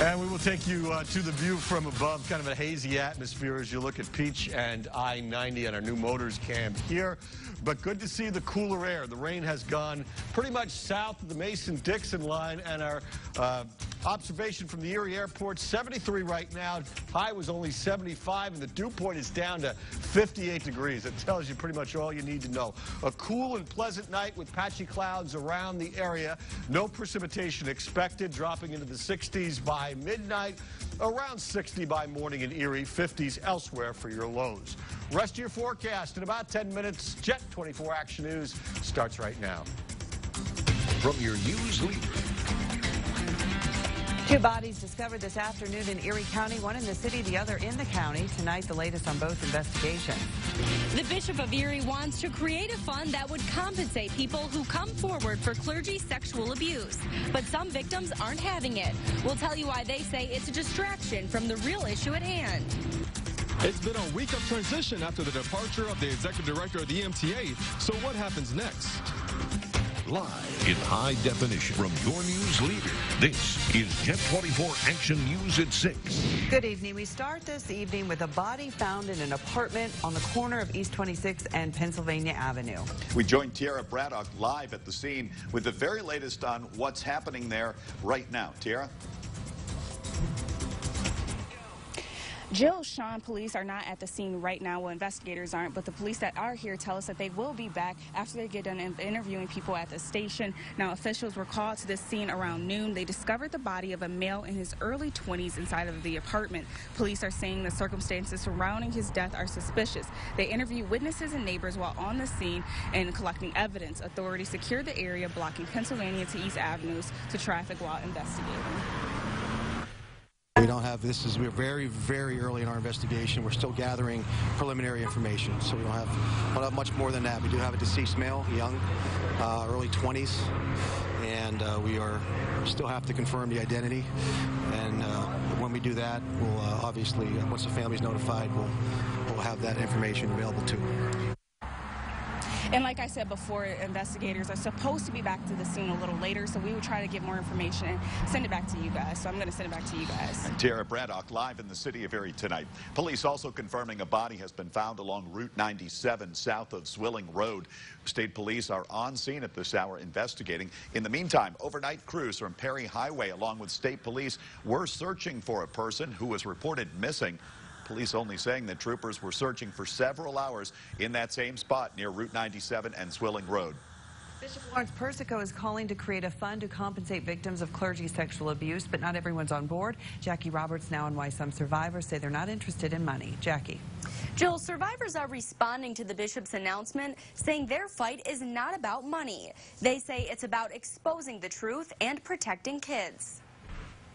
And we will take you to the view from above, kind of a hazy atmosphere as you look at Peach and I-90 on our new motors cam here. But good to see the cooler air. The rain has gone pretty much south of the Mason-Dixon line, and our observation from the Erie Airport, 73 right now. High was only 75, and the dew point is down to 58 degrees. It tells you pretty much all you need to know. A cool and pleasant night with patchy clouds around the area. No precipitation expected, dropping into the 60s by midnight, around 60 by morning in Erie, 50s elsewhere for your lows. Rest of your forecast in about 10 minutes. Jet 24 Action News starts right now. From your news leader. Two bodies discovered this afternoon in Erie County, one in the city, the other in the county. Tonight, the latest on both investigations. The Bishop of Erie wants to create a fund that would compensate people who come forward for clergy sexual abuse. But some victims aren't having it. We'll tell you why they say it's a distraction from the real issue at hand. It's been a week of transition after the departure of the executive director of the EMTA. So what happens next? Live in high definition from your news leader. This is Jet 24 Action News at 6. Good evening. We start this evening with a body found in an apartment on the corner of East 26th and Pennsylvania Avenue. We joined Tiara Braddock live at the scene with the very latest on what's happening there right now. Tiara? Jill, Sean, police are not at the scene right now. Well, investigators aren't, but the police that are here tell us that they will be back after they get done interviewing people at the station. Now, officials were called to the scene around noon. They discovered the body of a male in his early 20s inside of the apartment. Police are saying the circumstances surrounding his death are suspicious. They interviewed witnesses and neighbors while on the scene and collecting evidence. Authorities secured the area, blocking Pennsylvania to East Avenues to traffic while investigating. We don't have we're very, very early in our investigation. We're still gathering preliminary information, so we don't have much more than that. We do have a deceased male, young, early 20s, and we still have to confirm the identity. And when we do that, we'll obviously, once the family's notified, we'll have that information available to them. And like I said before, investigators are supposed to be back to the scene a little later, so we will try to get more information and send it back to you guys. So I'm going to send it back to you guys. And Tiara Braddock live in the city of Erie tonight. Police also confirming a body has been found along Route 97 south of Swilling Road. State police are on scene at this hour investigating. In the meantime, overnight crews from Perry Highway along with state police were searching for a person who was reported missing. Police only saying that troopers were searching for several hours in that same spot near Route 97 and Swilling Road. Bishop Lawrence Persico is calling to create a fund to compensate victims of clergy sexual abuse, but not everyone's on board. Jackie Roberts now on why some survivors say they're not interested in money. Jackie. Jill, survivors are responding to the bishop's announcement, saying their fight is not about money. They say it's about exposing the truth and protecting kids.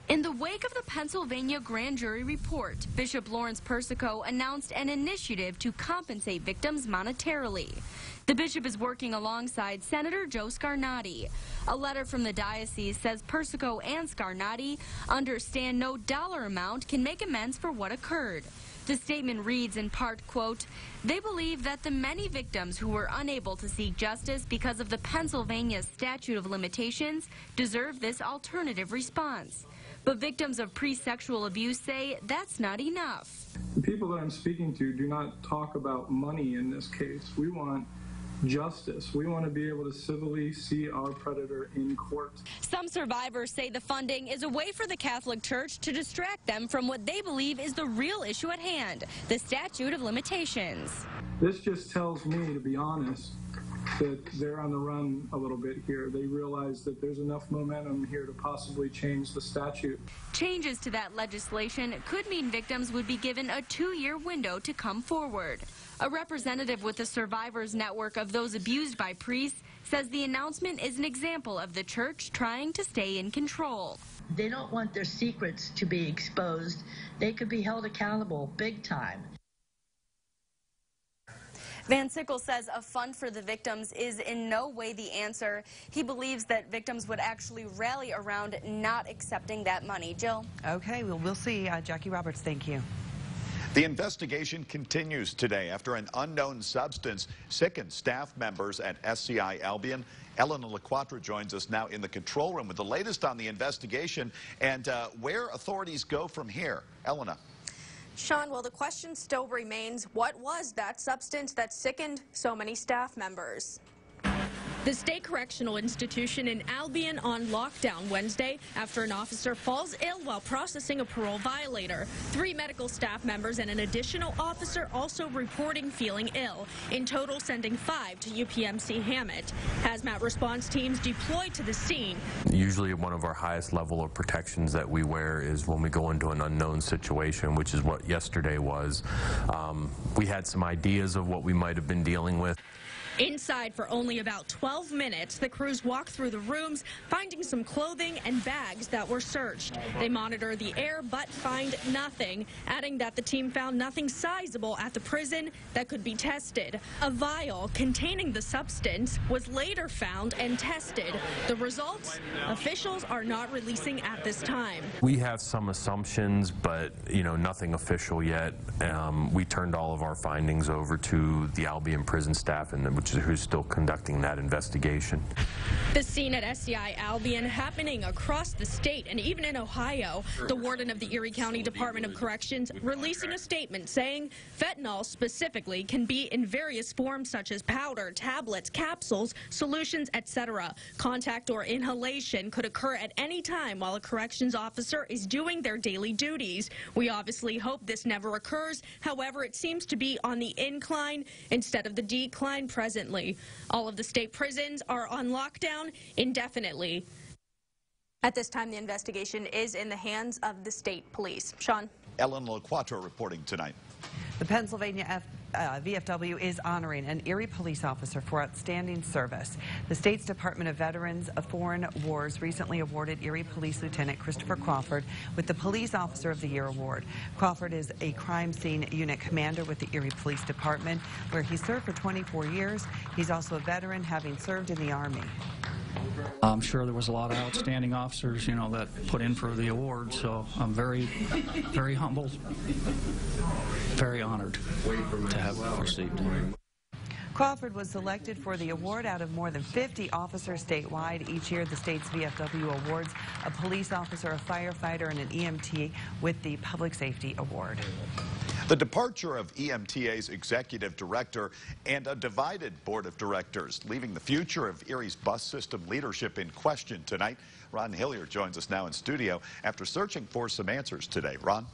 In the wake of the Pennsylvania grand jury report, Bishop Lawrence Persico announced an initiative to compensate victims monetarily. The bishop is working alongside Senator Joe Scarnati. A letter from the diocese says Persico and Scarnati understand no dollar amount can make amends for what occurred. The statement reads in part, quote, they believe that the many victims who were unable to seek justice because of the Pennsylvania statute of limitations deserve this alternative response. But victims of pre-sexual abuse say that's not enough. The people that I'm speaking to do not talk about money in this case. We want justice. We want to be able to civilly see our predator in court. Some survivors say the funding is a way for the Catholic Church to distract them from what they believe is the real issue at hand, the statute of limitations. This just tells me, to be honest, that they're on the run a little bit here. They realize that there's enough momentum here to possibly change the statute. Changes to that legislation could mean victims would be given a 2-year window to come forward. A representative with the Survivors Network of those abused by priests says the announcement is an example of the church trying to stay in control. They don't want their secrets to be exposed. They could be held accountable big time. Van Sickle says a fund for the victims is in no way the answer. He believes that victims would actually rally around not accepting that money. Jill? Okay, we'll see. Jackie Roberts, thank you. The investigation continues today after an unknown substance sickened staff members at SCI Albion. Elena LaQuatra joins us now in the control room with the latest on the investigation and where authorities go from here. Elena. Sean, well, the question still remains, what was that substance that sickened so many staff members? The state correctional institution in Albion on lockdown Wednesday after an officer falls ill while processing a parole violator. 3 medical staff members and an additional officer also reporting feeling ill. In total, sending 5 to UPMC Hammett. Hazmat response teams deployed to the scene. Usually one of our highest level of protections that we wear is when we go into an unknown situation, which is what yesterday was. We had some ideas of what we might have been dealing with. Inside for only about 12 minutes, the crews walked through the rooms, finding some clothing and bags that were searched. They monitor the air but find nothing, adding that the team found nothing sizable at the prison that could be tested. A vial containing the substance was later found and tested. The results, officials are not releasing at this time. We have some assumptions, but nothing official yet. We turned all of our findings over to the Albion prison staff, who's still conducting that investigation. The scene at SCI Albion happening across the state and even in Ohio. The warden of the Erie County Department of Corrections releasing a statement saying fentanyl specifically can be in various forms such as powder, tablets, capsules, solutions, etc. Contact or inhalation could occur at any time while a corrections officer is doing their daily duties. We obviously hope this never occurs. However, it seems to be on the incline instead of the decline presently. All of the state prisons are on lockdown indefinitely. At this time, the investigation is in the hands of the state police. Sean. Ellen LaQuatra reporting tonight. The Pennsylvania VFW is honoring an Erie police officer for outstanding service. The state's Department of Veterans of Foreign Wars recently awarded Erie Police Lieutenant Christopher Crawford with the Police Officer of the Year award. Crawford is a crime scene unit commander with the Erie Police Department, where he served for 24 years. He's also a veteran, having served in the Army. I'm sure there was a lot of outstanding officers, that put in for the award, so I'm very, very humbled, very honored to have received. Crawford was selected for the award out of more than 50 officers statewide. Each year, the state's VFW awards a police officer, a firefighter, and an EMT with the Public Safety Award. The departure of EMTA's executive director and a divided board of directors, leaving the future of Erie's bus system leadership in question tonight. Ron Hilliard joins us now in studio after searching for some answers today. Ron?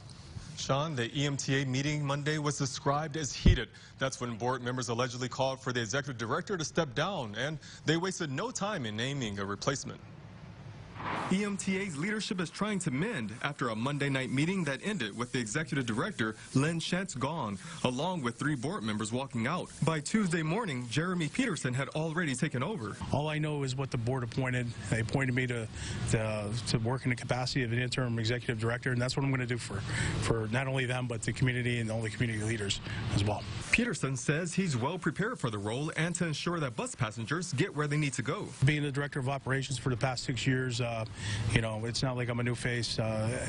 Sean, the EMTA meeting Monday was described as heated. That's when board members allegedly called for the executive director to step down, and they wasted no time in naming a replacement. EMTA's leadership is trying to mend after a Monday night meeting that ended with the executive director, Len Schatz, gone, along with 3 board members walking out. By Tuesday morning, Jeremy Peterson had already taken over. All I know is what the board appointed. They appointed me to work in the capacity of an interim executive director, and that's what I'm going to do for not only them, but the community and all the community leaders as well. Peterson says he's well prepared for the role and to ensure that bus passengers get where they need to go. Being the director of operations for the past 6 years, it's not like I'm a new face.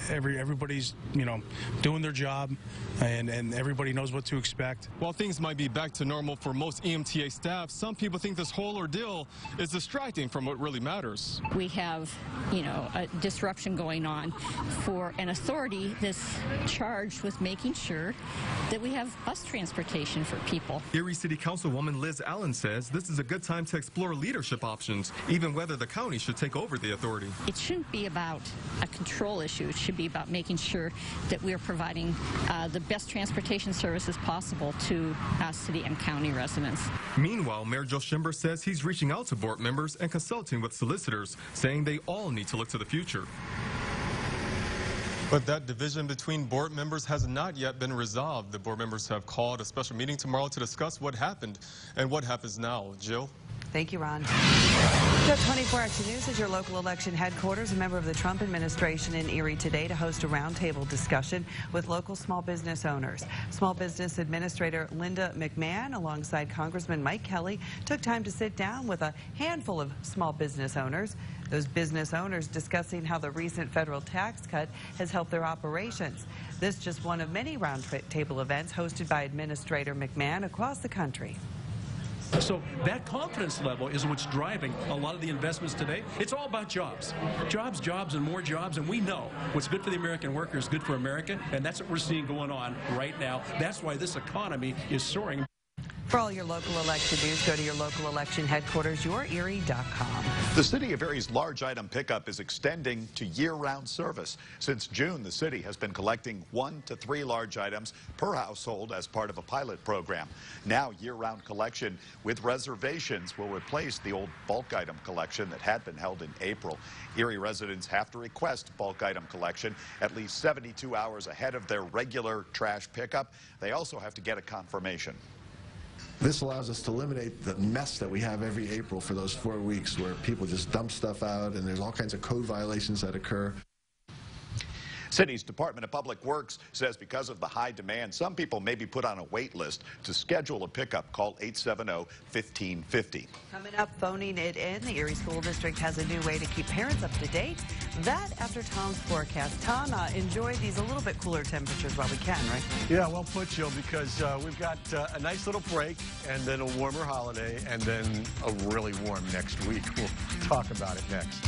Everybody's, doing their job, and everybody knows what to expect. While things might be back to normal for most EMTA staff, some people think this whole ordeal is distracting from what really matters. We have, a disruption going on for an authority that's charged with making sure that we have bus transportation for people. Erie City Councilwoman Liz Allen says this is a good time to explore leadership options, even whether the county should take over the authority. It shouldn't be about a control issue. It should be about making sure that we're providing the best transportation services possible to city and county residents. Meanwhile, Mayor Joe Schimber says he's reaching out to board members and consulting with solicitors, saying they all need to look to the future. But that division between board members has not yet been resolved. The board members have called a special meeting tomorrow to discuss what happened and what happens now. Jill? Thank you, Ron. Jet 24 Action News is your local election headquarters. A member of the Trump administration in Erie today to host a roundtable discussion with local small business owners. Small Business Administrator Linda McMahon, alongside Congressman Mike Kelly, took time to sit down with a handful of small business owners. Those business owners discussing how the recent federal tax cut has helped their operations. This is just one of many roundtable events hosted by Administrator McMahon across the country. So that confidence level is what's driving a lot of the investments today. It's all about jobs. Jobs, jobs, and more jobs. And we know what's good for the American worker is good for America. And that's what we're seeing going on right now. That's why this economy is soaring. For all your local election news, go to your local election headquarters, yourerie.com. The City of Erie's large item pickup is extending to year-round service. Since June, the city has been collecting 1 to 3 large items per household as part of a pilot program. Now, year-round collection with reservations will replace the old bulk item collection that had been held in April. Erie residents have to request bulk item collection at least 72 hours ahead of their regular trash pickup. They also have to get a confirmation. This allows us to eliminate the mess that we have every April for those 4 weeks where people just dump stuff out and there's all kinds of code violations that occur. City's Department of Public Works says because of the high demand, some people may be put on a wait list. To schedule a pickup, call 870-1550. Coming up, phoning it in. The Erie School District has a new way to keep parents up to date. That after Tom's forecast. Tom, enjoy these a little bit cooler temperatures while we can, right? Yeah, well put, Jill, because we've got a nice little break and then a warmer holiday and then a really warm next week. We'll talk about it next.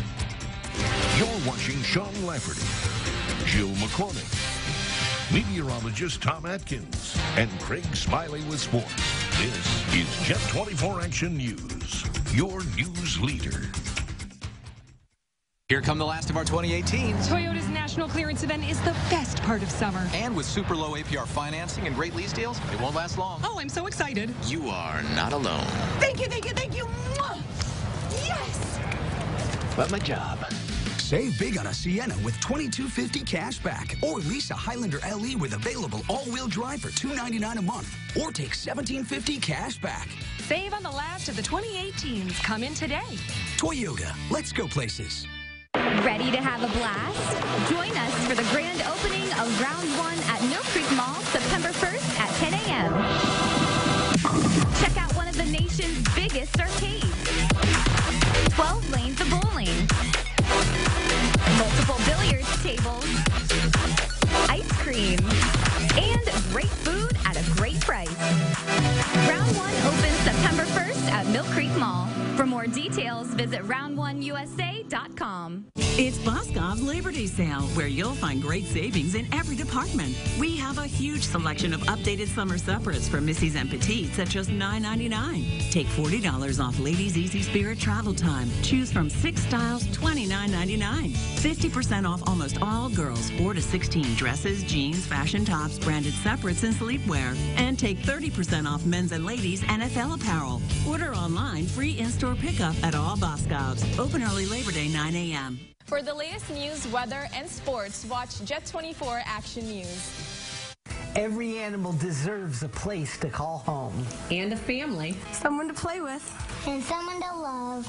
You're watching Sean Lafferty, Jill McCormick, meteorologist Tom Atkins, and Craig Smiley with sports. This is Jet 24 Action News, your news leader. Here come the last of our 2018s. Toyota's national clearance event is the best part of summer. And with super low APR financing and great lease deals, it won't last long. Oh, I'm so excited. You are not alone. Thank you, thank you, thank you. Mwah! Yes! Love my job. Save big on a Sienna with $22.50 cash back. Or lease a Highlander LE with available all-wheel drive for $299 a month. Or take $17.50 cash back. Save on the last of the 2018s. Come in today. Toyota, let's go places. Ready to have a blast? Join us for the grand opening of Round 1 at Mill Creek Mall, September 1st at 10 a.m. Check out one of the nation's biggest arcades. 12 lanes of bowling. Multiple billiards tables. Ice cream. And great food at a great price. Round 1 opens September 1st at Mill Creek Mall. For more details, visit round1usa.com. It's Boscov's Labor Day Sale, where you'll find great savings in every department. We have a huge selection of updated summer suppers for Missies and Petites at just $9.99. Take $40 off Ladies Easy Spirit travel time. Choose from 6 styles, $29.99. 50% off almost all girls 4 to 16 dresses, jeans, fashion tops, branded separates, and sleepwear. And take 30% off men's and ladies' NFL apparel. Order online, free in-store pickup at all Boscovs. Open early Labor Day, 9 a.m. For the latest news, weather, and sports, watch Jet 24 Action News. Every animal deserves a place to call home. And a family. Someone to play with. And someone to love.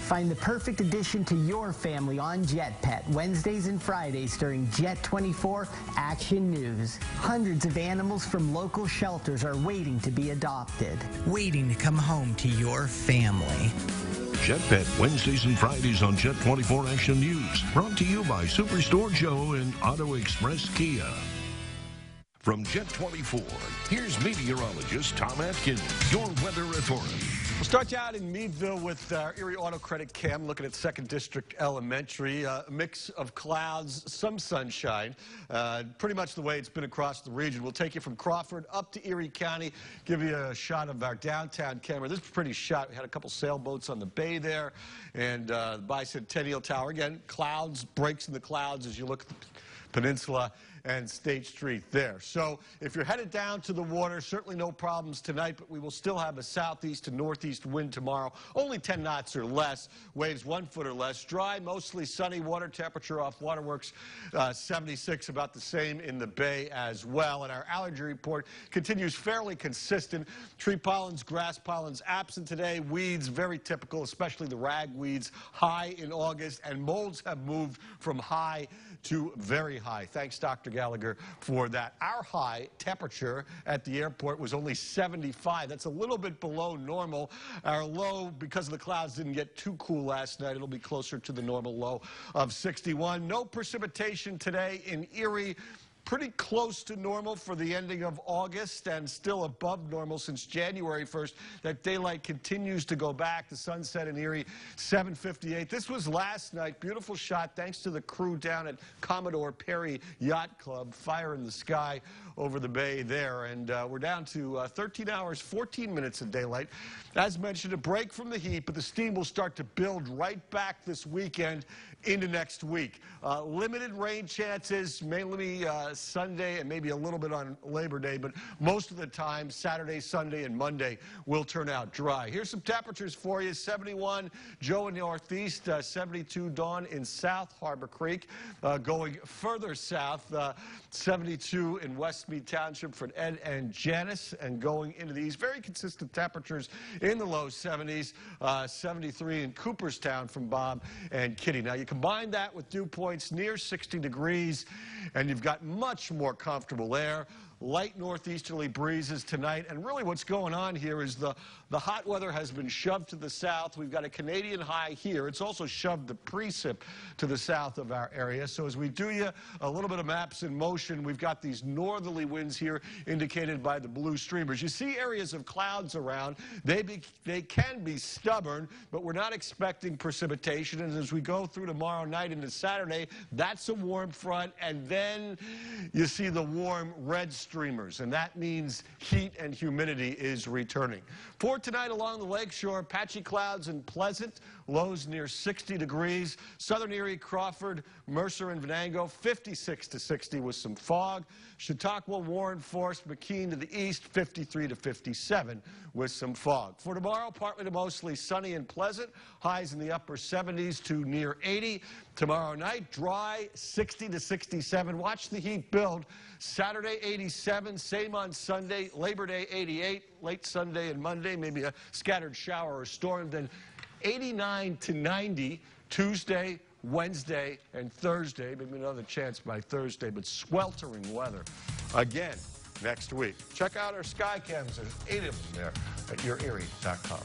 Find the perfect addition to your family on Jet Pet, Wednesdays and Fridays during Jet 24 Action News. Hundreds of animals from local shelters are waiting to be adopted. Waiting to come home to your family. Jet Pet, Wednesdays and Fridays on Jet 24 Action News. Brought to you by Superstore Joe and Auto Express Kia. From Jet 24, here's meteorologist Tom Atkins, your weather report. We'll start you out in Meadville with our Erie Auto Credit Cam, looking at 2nd District Elementary. A mix of clouds, some sunshine. Pretty much the way it's been across the region. We'll take you from Crawford up to Erie County, give you a shot of our downtown camera. This is pretty shot. We had a couple sailboats on the bay there, and the Bicentennial Tower. Again, clouds, breaks in the clouds as you look at the Peninsula and State Street there. So if you're headed down to the water, certainly no problems tonight, but we will still have a southeast to northeast wind tomorrow. Only 10 knots or less, waves 1 foot or less. Dry, mostly sunny, water temperature off Waterworks 76, about the same in the bay as well. And our allergy report continues fairly consistent. Tree pollens, grass pollens absent today. Weeds, very typical, especially the ragweeds, high in August. And molds have moved from high to very high. Thanks, Dr. Gallagher, for that. Our high temperature at the airport was only 75. That's a little bit below normal. Our low, because of the clouds, didn't get too cool last night. It'll be closer to the normal low of 61. No precipitation today in Erie. Pretty close to normal for the ending of August and still above normal since January 1st. That daylight continues to go back. The sunset in Erie, 7:58. This was last night. Beautiful shot thanks to the crew down at Commodore Perry Yacht Club. Fire in the sky over the bay there. And we're down to 13 hours, 14 minutes of daylight. As mentioned, a break from the heat, but the steam will start to build right back this weekend into next week. Limited rain chances, mainly Sunday and maybe a little bit on Labor Day, but most of the time, Saturday, Sunday, and Monday will turn out dry. Here's some temperatures for you. 71, Joe in Northeast, 72, Dawn in South Harbor Creek. Going further south, 72 in Westmead Township for Ed and Janice, and going into the east, very consistent temperatures in the low 70s, 73 in Cooperstown from Bob and Kitty. Now, you combine that with dew points near 60 degrees, and you've got much more comfortable air. Light northeasterly breezes tonight, and really what's going on here is the hot weather has been shoved to the south. We've got a Canadian high here. It's also shoved the precip to the south of our area. So as we do you a little bit of maps in motion, we've got these northerly winds here indicated by the blue streamers. You see areas of clouds around. They can be stubborn, but we're not expecting precipitation. And as we go through tomorrow night into Saturday, that's a warm front, and then you see the warm red streamers, and that means heat and humidity is returning. For tonight along the lakeshore, patchy clouds and Pleasant, lows near 60 degrees. Southern Erie, Crawford, Mercer, and Venango, 56 to 60 with some fog. Chautauqua, Warren, Forest, McKean to the east, 53 to 57 with some fog. For tomorrow, partly to mostly sunny and pleasant. Highs in the upper 70s to near 80. Tomorrow night, dry, 60 to 67. Watch the heat build. Saturday, 87. Same on Sunday. Labor Day, 88. Late Sunday and Monday, maybe a scattered shower or storm. Then 89 to 90 Tuesday, Wednesday, and Thursday. Maybe another chance by Thursday, but sweltering weather again next week. Check out our sky cams. There's 8 of them there at yourerie.com.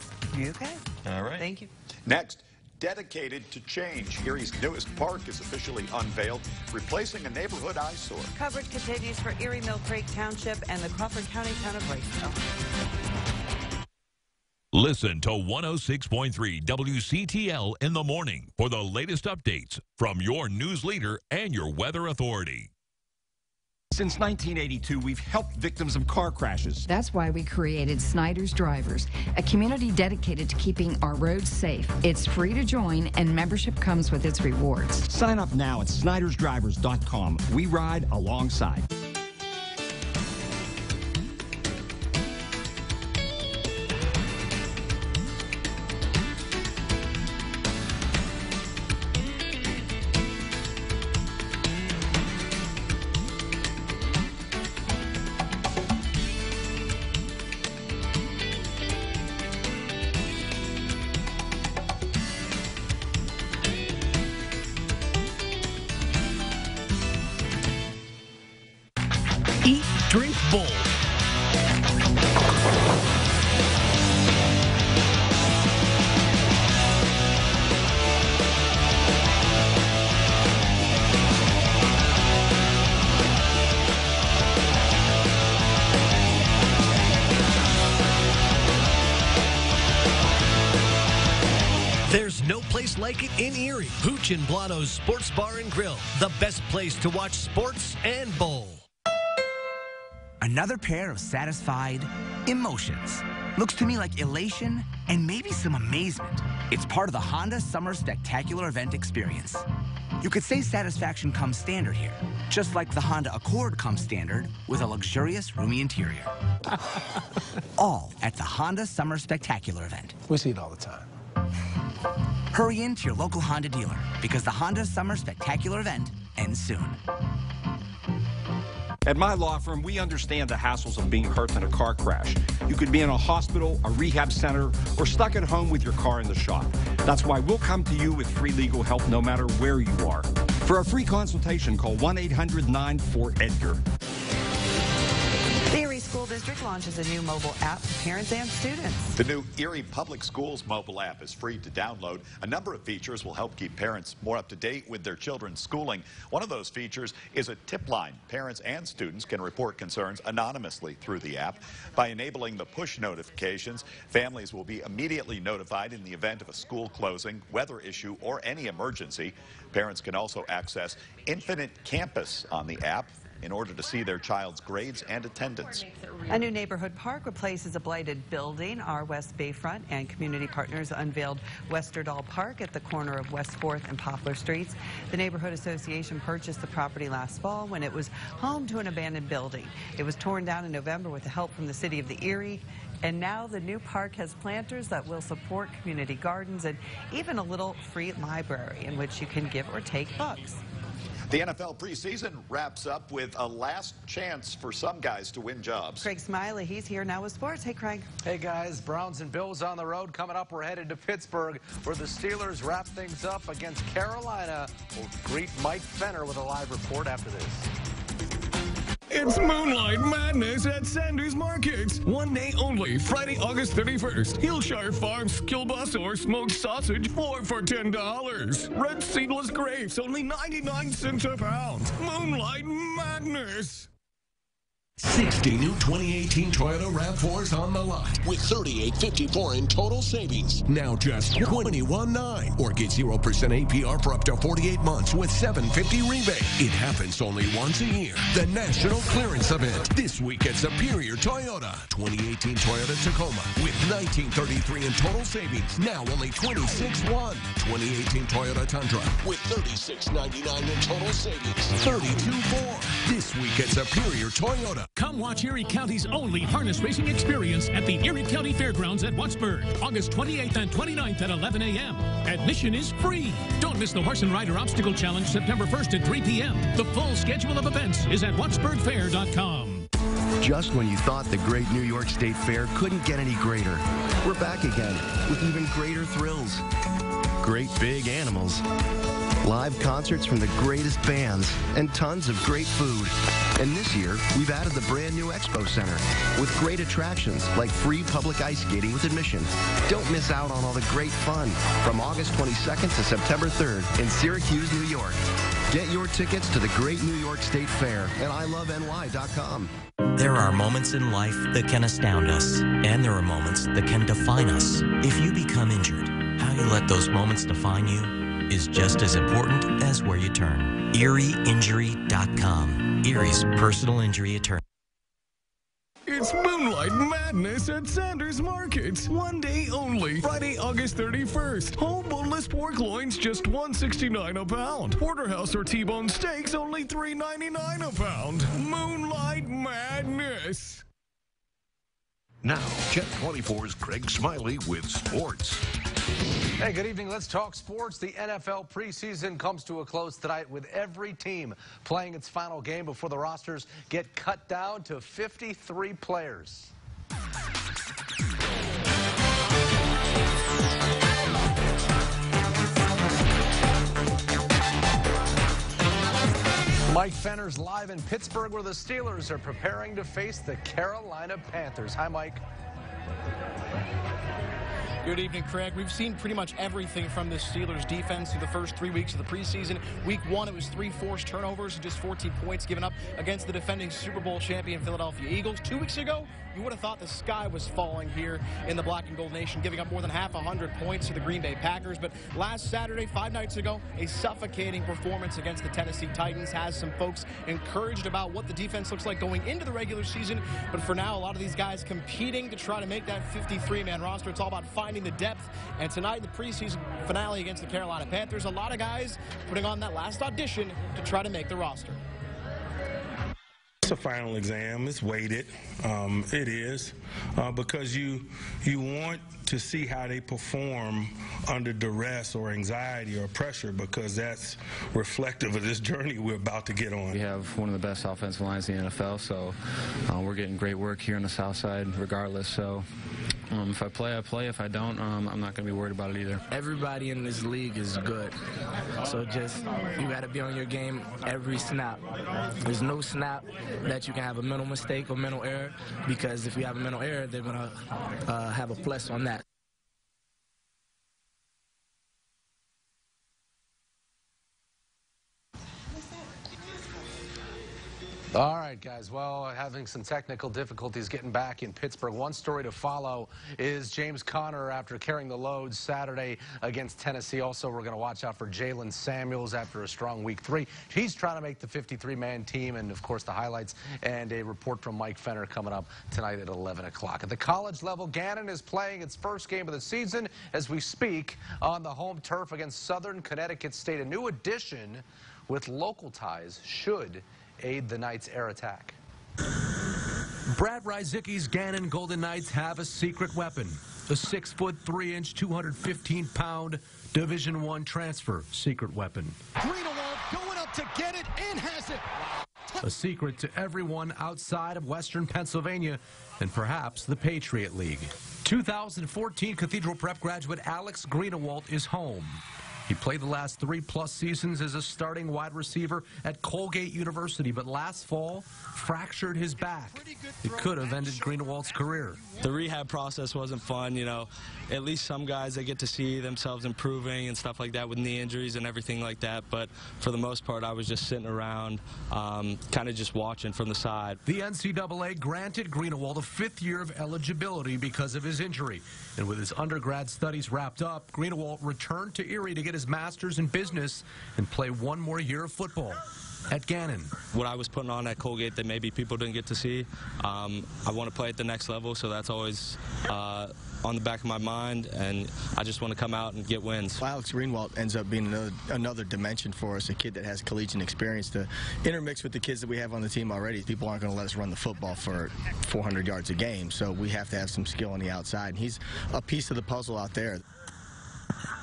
Okay. All right. Thank you. Next, dedicated to change. Erie's newest park is officially unveiled, replacing a neighborhood eyesore. Coverage continues for Erie, Mill Creek Township and the Crawford County town of Raceville. Listen to 106.3 WCTL in the morning for the latest updates from your news leader and your weather authority. Since 1982, we've helped victims of car crashes. That's why we created Snyder's Drivers, a community dedicated to keeping our roads safe. It's free to join, and membership comes with its rewards. Sign up now at snydersdrivers.com. We ride alongside. Eat, drink, bowl. There's no place like it in Erie. Hooch and Blotto's Sports Bar and Grill, the best place to watch sports and bowl. Another pair of satisfied emotions. Looks to me like elation and maybe some amazement. It's part of the Honda Summer Spectacular Event experience. You could say satisfaction comes standard here, just like the Honda Accord comes standard with a luxurious, roomy interior. All at the Honda Summer Spectacular event. We see it all the time. Hurry in to your local Honda dealer because the Honda Summer Spectacular event ends soon. At my law firm, we understand the hassles of being hurt in a car crash. You could be in a hospital, a rehab center, or stuck at home with your car in the shop. That's why we'll come to you with free legal help no matter where you are. For a free consultation, call 1-800-94-EDGAR. The Erie School District launches a new mobile app for parents and students. The new Erie Public Schools mobile app is free to download. A number of features will help keep parents more up to date with their children's schooling. One of those features is a tip line. Parents and students can report concerns anonymously through the app. By enabling the push notifications, families will be immediately notified in the event of a school closing, weather issue, or any emergency. Parents can also access Infinite Campus on the app in order to see their child's grades and attendance. A new neighborhood park replaces a blighted building. Our West Bayfront and community partners unveiled Westerdahl Park at the corner of West 4th and Poplar Streets. The neighborhood association purchased the property last fall when it was home to an abandoned building. It was torn down in November with the help from the city of the Erie. And now the new park has planters that will support community gardens and even a little free library in which you can give or take books. The NFL preseason wraps up with a last chance for some guys to win jobs. Craig Smiley, he's here now with sports. Hey, Craig. Hey, guys. Browns and Bills on the road. Coming up, we're headed to Pittsburgh, where the Steelers wrap things up against Carolina. We'll greet Mike Fenner with a live report after this. It's Moonlight Madness at Sanders Markets. One day only, Friday, August 31st. Hillshire Farms kielbasa or smoked sausage, 4 for $10. Red seedless grapes, only 99 cents a pound. Moonlight Madness. 60 new 2018 Toyota RAV4s on the lot with $38.54 in total savings. Now just $21.9 or get 0% APR for up to 48 months with $7.50 rebate. It happens only once a year. The National Clearance Event this week at Superior Toyota. 2018 Toyota Tacoma with $19.33 in total savings. Now only $26.1. 2018 Toyota Tundra with $36.99 in total savings. $32.4 this week at Superior Toyota. Come watch Erie County's only harness racing experience at the Erie County Fairgrounds at Wattsburg, August 28th and 29th at 11 a.m. Admission is free. Don't miss the Horse and Rider Obstacle Challenge September 1st at 3 p.m. The full schedule of events is at wattsburgfair.com. Just when you thought the great New York State Fair couldn't get any greater, we're back again with even greater thrills. Great big animals, live concerts from the greatest bands, and tons of great food. And this year, we've added the brand new Expo Center with great attractions like free public ice skating with admission. Don't miss out on all the great fun from August 22nd to September 3rd in Syracuse, New York. Get your tickets to the Great New York State Fair at iloveny.com. There are moments in life that can astound us, and there are moments that can define us. If you become injured, how you let those moments define you is just as important as where you turn. ErieInjury.com. Erie's personal injury attorney. It's Moonlight Madness at Sanders Markets. One day only, Friday, August 31st. Whole boneless pork loins, just $1.69 a pound. Porterhouse or T-bone steaks, only $3.99 a pound. Moonlight Madness. Now, Jet 24's Craig Smiley with sports. Hey, good evening. Let's talk sports. The NFL preseason comes to a close tonight with every team playing its final game before the rosters get cut down to 53 players. Mike Fenner's live in Pittsburgh, where the Steelers are preparing to face the Carolina Panthers. Hi, Mike. Good evening, Craig. We've seen pretty much everything from this Steelers defense through the first 3 weeks of the preseason. Week 1, it was 3 forced turnovers and just 14 points given up against the defending Super Bowl champion Philadelphia Eagles. 2 weeks ago, you would have thought the sky was falling here in the Black and Gold Nation, giving up more than 100 points to the Green Bay Packers. But last Saturday, 5 nights ago, a suffocating performance against the Tennessee Titans has some folks encouraged about what the defense looks like going into the regular season. But for now, a lot of these guys competing to try to make that 53-man roster. It's all about finding finding the depth. And tonight in the preseason finale against the Carolina Panthers, a lot of guys putting on that last audition to try to make the roster. It's a final exam. It's weighted. It is because you want to see how they perform under duress or anxiety or pressure, because that's reflective of this journey we're about to get on. We have one of the best offensive lines in the NFL, so we're getting great work here on the south side regardless. So if I play, I play. If I don't, I'm not going to be worried about it either. Everybody in this league is good, so just you got to be on your game every snap. There's no snap that you can have a mental mistake or mental error, because if you have a mental error, they're going to have a plus on that. All right, guys. Well, having some technical difficulties getting back in Pittsburgh. One story to follow is James Conner after carrying the load Saturday against Tennessee. Also, we're going to watch out for Jalen Samuels after a strong week 3. He's trying to make the 53-man team, and, of course, the highlights and a report from Mike Fenner coming up tonight at 11 o'clock. At the college level, Gannon is playing its first game of the season as we speak on the home turf against Southern Connecticut State. A new addition with local ties should aid the Knights' air attack. Brad Ryzicki's Gannon Golden Knights have a secret weapon, a 6-foot 3-inch, 215-pound Division I transfer secret weapon. Greenewald going up to get it and has it. A secret to everyone outside of Western Pennsylvania and perhaps the Patriot League. 2014 Cathedral Prep graduate Alex Greenewald is home. He played the last 3+ seasons as a starting wide receiver at Colgate University, but last fall fractured his back. It could have ended Greenewald's career. The rehab process wasn't fun, you know. At least some guys, they get to see themselves improving and stuff like that with knee injuries and everything like that. But for the most part, I was just sitting around, kind of just watching from the side. The NCAA granted Greenewald a 5th year of eligibility because of his injury. And with his undergrad studies wrapped up, Greenewald returned to Erie to get his master's in business and play one more year of football at Gannon. What I was putting on at Colgate that maybe people didn't get to see, I want to play at the next level, so that's always on the back of my mind, and I just want to come out and get wins. Alex Greenewald ends up being another dimension for us, a kid that has collegiate experience to intermix with the kids that we have on the team already. People aren't going to let us run the football for 400 yards a game, so we have to have some skill on the outside, and he's a piece of the puzzle out there.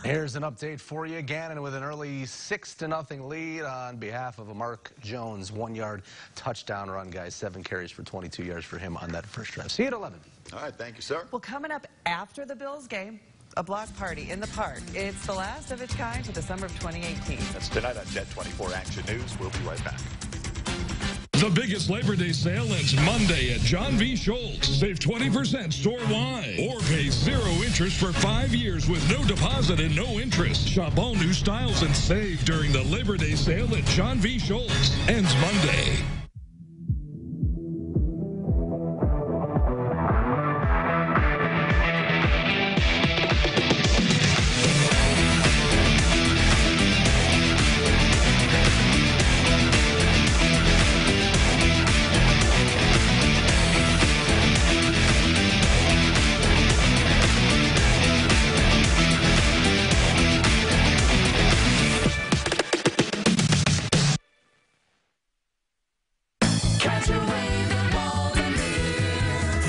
Here's an update for you. Gannon with an early 6-0 lead on behalf of a Mark Jones 1-yard touchdown run, guys. 7 carries for 22 yards for him on that first drive. See you at 11. All right, thank you, sir. Well, coming up after the Bills game, a block party in the park. It's the last of its kind for the summer of 2018. That's tonight on Jet 24 Action News. We'll be right back. The biggest Labor Day sale ends Monday at John V. Schultz. Save 20% store-wide or pay 0 interest for 5 years with no deposit and no interest. Shop all new styles and save during the Labor Day sale at John V. Schultz. Ends Monday.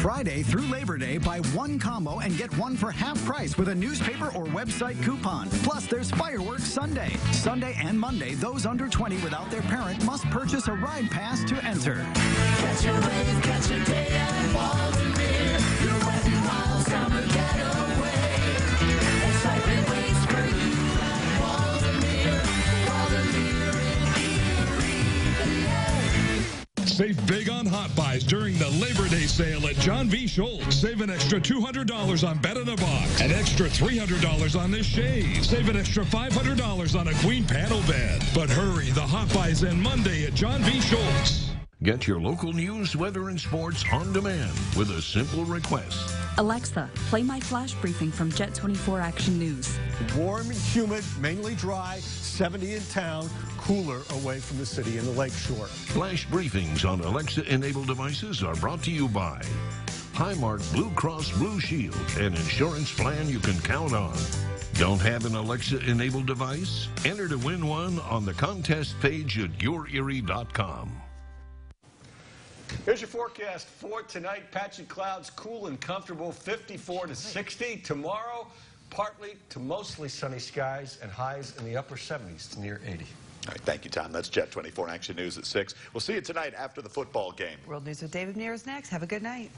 Friday through Labor Day, buy 1 combo and get 1 for half price with a newspaper or website coupon. Plus, there's Fireworks Sunday. Sunday and Monday, those under 20 without their parent must purchase a ride pass to enter. Catch a wave, catch a day at Walden-Beer. Your wet and wild summer getaway. Excitement waits for you at Walden-Beer. Walden-Beer in Erie. Save big on Hot Buys during the Labor Day sale at John V. Schultz. Save an extra $200 on Bed in a Box. An extra $300 on this shade. Save an extra $500 on a queen panel bed. But hurry, the Hot Buys end Monday at John V. Schultz. Get your local news, weather, and sports on demand with a simple request. Alexa, play my flash briefing from Jet 24 Action News. Warm and humid, mainly dry, 70 in town, cooler away from the city and the lakeshore. Flash briefings on Alexa-enabled devices are brought to you by Highmark Blue Cross Blue Shield, an insurance plan you can count on. Don't have an Alexa-enabled device? Enter to win one on the contest page at YourErie.com. Here's your forecast for tonight. Patchy clouds, cool and comfortable, 54 to 60. Tomorrow, partly to mostly sunny skies and highs in the upper 70s to near 80. All right, thank you, Tom. That's Jet 24 Action News at 6. We'll see you tonight after the football game. World News with David Mears next. Have a good night.